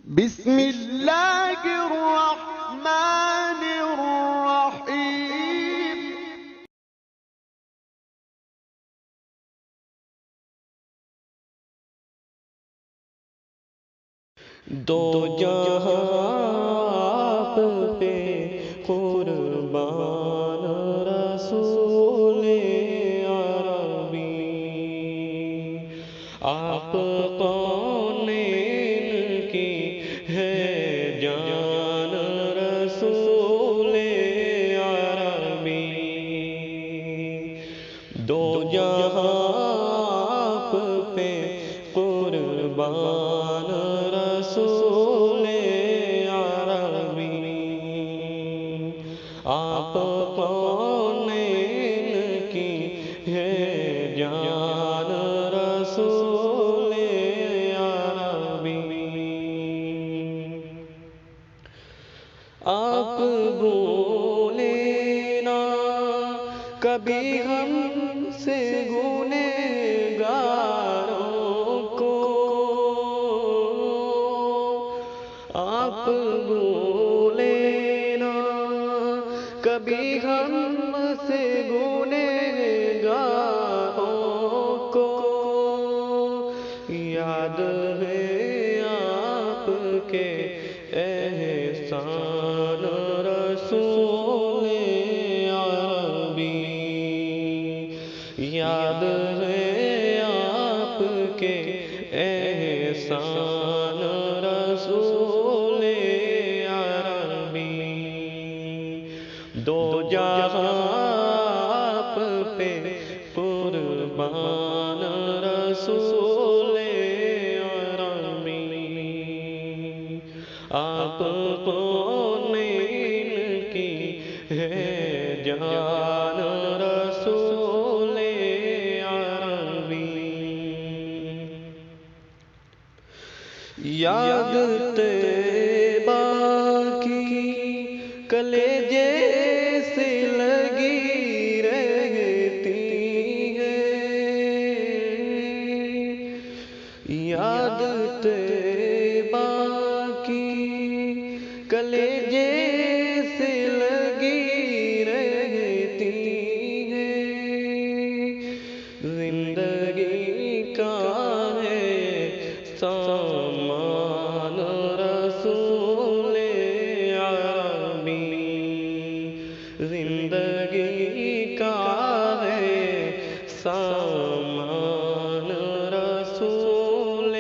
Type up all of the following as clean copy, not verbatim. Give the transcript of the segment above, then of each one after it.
بسم اللہ الرحمن الرحیم دو جہاں آپ پہ قربان رسول عربی، آپ کونین کی ہے جان رسول عربی، دو جہاں آپ پہ قربان رسول عربی، آپ کونین کی ہے جان رسول عربی، آپ بھولے نہ کبھی ہم سے گنہگاروں کو، آپ بھولے نہ کبھی ہم سے گنہگاروں کو، یاد ہے آپ کے احسان رسول عربی، یاد ہے آپ کے احسان رسول عربی، دو جہاں آپ پہ قربان رسول عربی، آپ کونین کی ہے جان رسول عربی، یاد طیبہ کی کلیجے سے لگی رہتی ہے، یاد طیبہ کی کلیجے سے لگی رہتی ہے، زندگی کا ہے سامان رسول عربی، زندگی کا ہے سامان رسول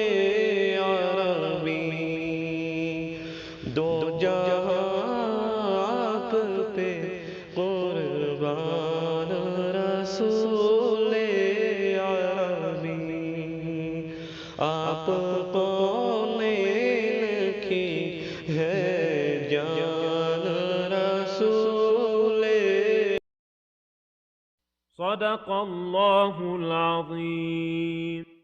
عربی، دو جہاں آپ پہ قربان رسول عربی، آپ کونین کی ہے جان رسول۔ صدق اللہ العظیم۔